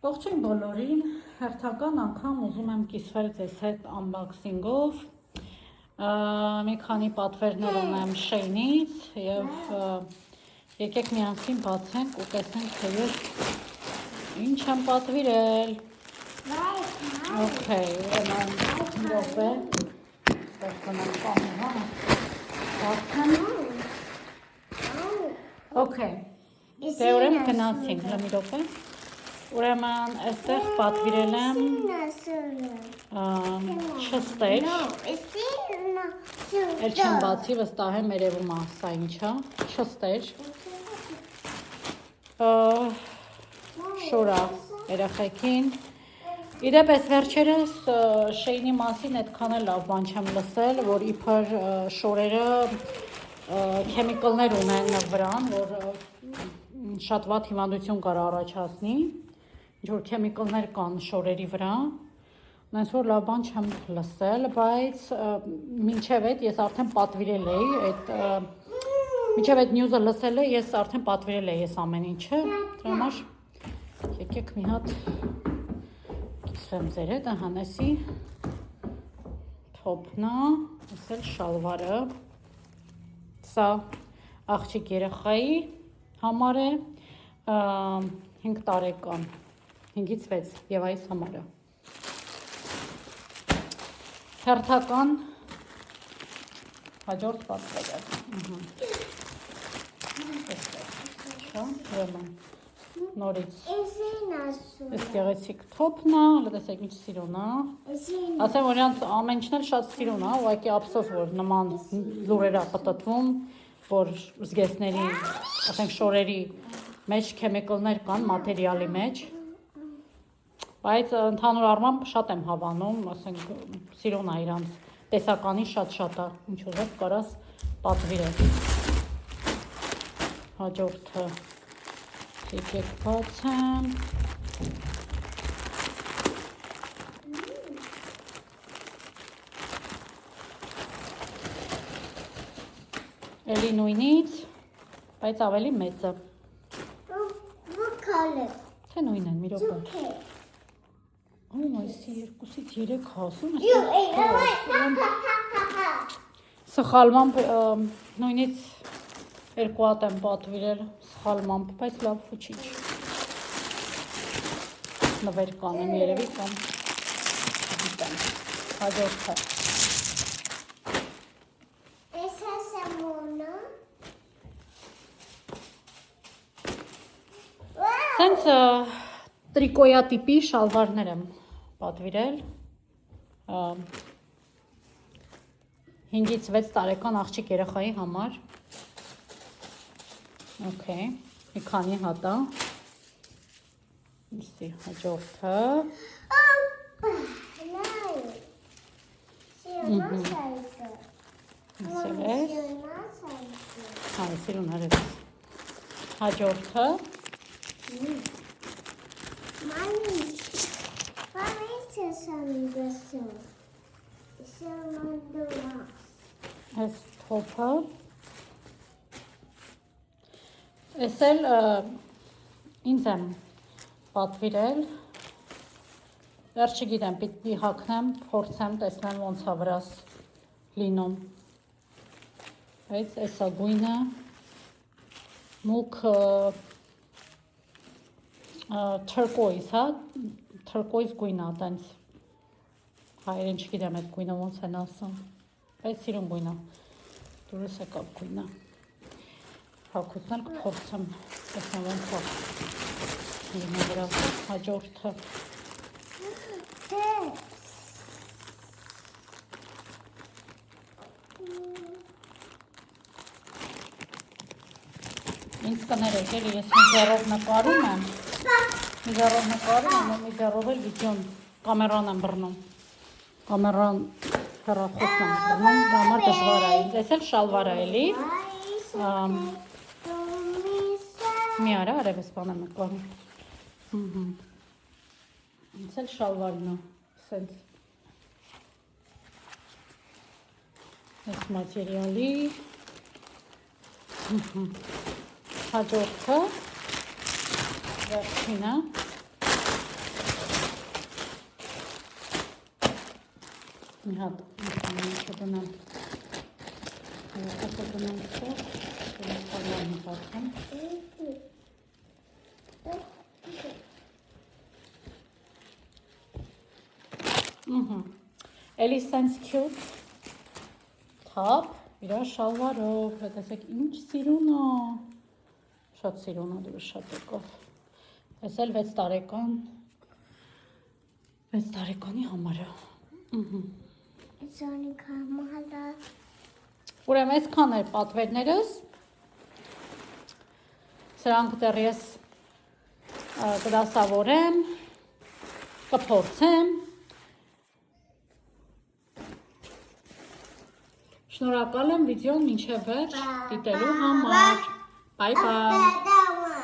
Ողջույն բոլորին, հերթական անգամ ուզում եմ կիսվել ձեզ հետ unboxing-ով, մի քանի պատվերներ ունեմ Shein-ից եւ եկեք միասին բացենք ու տեսնենք թե ես ինչ եմ պատվիրել։ Okay, ուրեմն րոպե, ստեղծանալ կամերա, բացեմ։ Okay, դե ուրեմն գնացինք, մի րոպե։ Ուրեմն այստեղ պատվիրել եմ չստեր, էլ չեմ բացի, վստահ եմ երևում է սա ինչա, չստեր, շորա երեխեքին, իրեպ ես վերջերս Shein-ի մասին այդքան էլ լավ բան չեմ լսել, որ իբր շորերը քեմիկալներ ունեն վրան, որ շատ վատ հիվանդություն կարող առաջացնի, ինչ-որ քեմիկալներ կան շորերի վրա, նենց որ լավ բան չեմ լսել, բայց մինչև այդ ես արդեն պատվիրել էի, մինչև այդ նյուզը լսել է, ես արդեն պատվիրել էի ես ամեն ինչը, դրա համար եկեք մի հատ կիսվեմ ձեր հետ, հանեսի թոփն է, ես էլ շալվարը, սա աղջիկ երեխայի համար է, 5 տարեկան, 5-ից 6 եւ այս համարը։ Հերթական հաջորդ պատվերը։ Նորից այս գեղեցիկ թոփն է, լսեք ինչ սիրուն է։ Ասեմ որ իրանց ամեն ինչն էլ շատ սիրուն է, ուղղակի ափսոս որ նման լուրեր է պատտվում, որ զգեստների, ասենք շորերի մեջ քեմիկալներ կան մատերիալի մեջ, բայց ընդհանուր առմամբ շատ եմ հավանում, ասենք սիրուն է իրանց տեսականի շատ է, ինչ ուզես կարաս պատվիրել։ Հաջորդը եկեք բացեմ։ Էլի նույնից, բայց ավելի մեծը։ Թե նույն են, մի րոպե։ Այսի 2-ից 3 հասուն սխալմամբ նույնից 2 հատ եմ պատվիրել սխալմամբ, բայց լավ ոչինչ նվեր կանեմ երևի կամ գիտեմ, հաջորդը սենց տրիկոյա տիպի շալվարներ եմ պատվիրել 5-ից 6 տարեկան աղջիկ երեխայի համար Okay, մի քանի հատ է Իսի հաջորդը սիրուն հարևս հաջորդը Այս թոփը Ես էլ ինձ եմ պատվիրել, վերջ չգիտեմ, պիտի հագնեմ, փորձեմ, տեսնեմ ոնց է վրաս լինում, բայց էսա գույնը, մուկ turquoise, հա, turquoise գույնը, տենց, հայերեն չգիտեմ այդ գույնը ոնց են ասում, բայց սիրուն գույնը, դուրս եկավ գույնը, հագուցնել կփորձեմ, տեսնեմ ոնց է լինի վրա հաջորդը, ինձ կներեք էլի, ես մի ձեռով նկարում եմ, ու մի ձեռով էլ վիդեոն, կամերան եմ բռնում, կամերան հեռախոսն եմ բռնում, դա համար դժվար է, ես էլ շալվար է էլի, մի արա, արևս բան եմ նկարում, ինձ էլ շալվարն է, սենց, ես մատերիալի, հաջորդը, վերջինը, Մի հատ կդնեմ կդնեմ սով կդնեմ պատրեմ էլի սենց քյուտ թապ իրա շալվարով հետեսեք ինչ սիրուն է շատ սիրուն է դուրս շատ եկով ես էլ 6 տարեկանի համար է ուրեմն այսքան էր պատվերներս սրանք դեռ ես կդասավորեմ կփորձեմ շնորհակալ եմ վիդեոն մինչև վերջ դիտելու համար։ Բայ բայ։